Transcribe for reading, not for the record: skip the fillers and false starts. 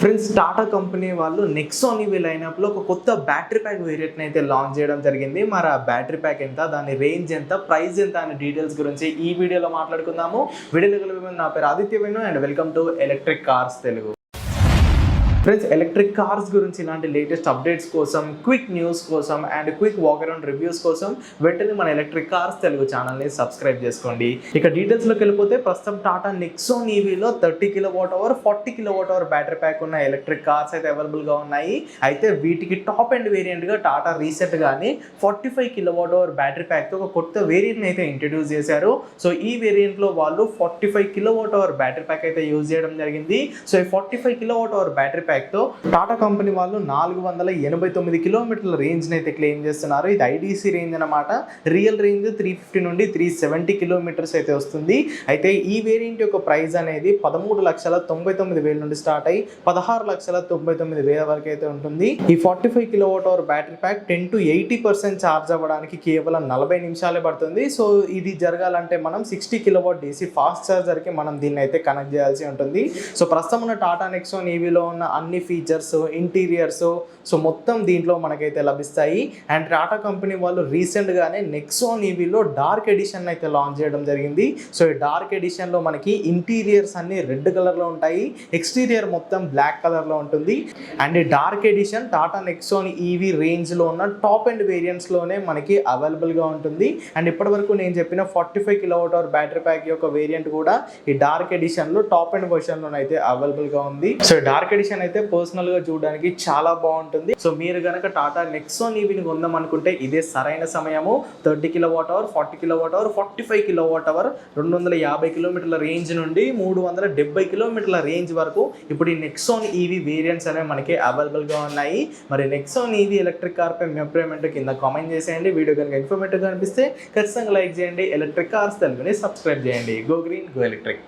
Friends, Tata company వాళ్ళు Nexon EV లైనప్లో ఒక కొత్త బ్యాటరీ ప్యాక్ వేరియంట్ని అయితే లాంచ్ చేయడం జరిగింది. మరి ఆ బ్యాటరీ ప్యాక్ ఎంత, దాని రేంజ్ ఎంత, ప్రైస్ ఎంత అనే డీటెయిల్స్ గురించి ఈ వీడియోలో మాట్లాడుకుందాము. వీడియోలో నా పేరు Aditya Venu and welcome to electric cars Telugu. Friends, electric cars గురించి ఇలాంటి లేటెస్ట్ అప్డేట్స్ కోసం, క్విక్ న్యూస్ కోసం and quick walk around reviews కోసం వెంటనే మన ఎలక్ట్రిక్ కార్స్ తెలుగు ఛానల్ని సబ్స్క్రైబ్ చేసుకోండి. ఇక డీటెయిల్స్లోకి వెళ్ళిపోతే ప్రస్తుతం టాటా నెక్సాన్ ఈవీలో 30 kWh 40 kWh బ్యాటరీ ప్యాక్ ఉన్న ఎలక్ట్రిక్ కార్స్ అయితే అవైలబుల్గా ఉన్నాయి. అయితే వీటికి టాప్ అండ్ వేరియంట్గా టాటా రీసెంట్గానే 45 kWh బ్యాటరీ ప్యాక్తో ఒక కొత్త వేరియంట్ని అయితే ఇంట్రడ్యూస్ చేశారు. సో ఈ వేరియంట్లో వాళ్ళు 45 kWh బ్యాటరీ ప్యాక్ అయితే యూజ్ చేయడం జరిగింది. సో ఈ 45 kWh బ్యాటరీ ప్యాక్ తో టాటా కంపెనీ వాళ్ళు 489 కిలోమీటర్ల రేంజ్ అయితే క్లెయిమ్ చేస్తున్నారు. ఇది ఐడీసీ రేంజ్ అనమాట. రియల్ రేంజ్ 350 నుండి 370 కిలోమీటర్స్ అయితే వస్తుంది. అయితే ఈ వేరియంట్ యొక్క ప్రైస్ అనేది 13,99,000 నుండి స్టార్ట్ అయ్యి 16,99,000 వరకు అయితే ఉంటుంది. ఈ 45 kWh battery pack 10 to 80% charge అవ్వడానికి కేవలం 40 నిమిషాలే పడుతుంది. సో ఇది జరగాలంటే మనం 60 kW DC ఫాస్ట్ ఛార్జర్కి మనం దీన్ని అయితే కనెక్ట్ చేయాల్సి ఉంటుంది. సో ప్రస్తుతం ఉన్న టాటా నెక్సాన్ ఈవీలో ఉన్న అన్ని ఫీచర్స్, ఇంటీరియర్స్ సో మొత్తం దీంట్లో మనకైతే లభిస్తాయి. అండ్ టాటా కంపెనీ వాళ్ళు రీసెంట్గానే నెక్సాన్ ఈవీలో డార్క్ ఎడిషన్ అయితే లాంచ్ చేయడం జరిగింది. సో ఈ డార్క్ ఎడిషన్లో మనకి ఇంటీరియర్స్ అన్ని రెడ్ కలర్లో ఉంటాయి, ఎక్స్టీరియర్ మొత్తం బ్లాక్ కలర్లో ఉంటుంది. అండ్ ఈ dark edition Tata Nexon EV రేంజ్లో ఉన్న టాప్ అండ్ వేరియంట్స్లోనే మనకి అవైలబుల్గా ఉంటుంది. అండ్ ఇప్పటివరకు నేను చెప్పిన 45 kWh బ్యాటరీ ప్యాక్ యొక్క వేరియంట్ కూడా ఈ డార్క్ ఎడిషన్లో టాప్ అండ్ వర్షన్లోనైతే అవైలబుల్గా ఉంది. సో డార్క్ ఎడిషన్ అయితే పర్సనల్ గా చూడడానికి చాలా బాగుంటుంది. సో మీరు గనక టాటా నెక్సాన్ ఈవీని కొందాం అనుకుంటే ఇదే సరైన సమయము. 30 kWh 40 kWh 45 kWh 250 కిలోమీటర్ల రేంజ్ నుండి 370 కిలోమీటర్ల రేంజ్ వరకు ఇప్పుడు ఈ నెక్సాన్ ఈవీ వేరియంట్స్ అనేవి మనకి అవైలబుల్ గా ఉన్నాయి. మరి నెక్సాన్ ఈవీ ఎలక్ట్రిక్ కార్ పై మీ అభిప్రాయం కింద కామెంట్ చేసేయండి. వీడియో కనుక ఇన్ఫర్మేటివ్ గా అనిపిస్తే ఖచ్చితంగా లైక్ చేయండి. ఎలక్ట్రిక్ కార్స్ తెలుగుని సబ్స్క్రైబ్ చేయండి. Go green, go electric.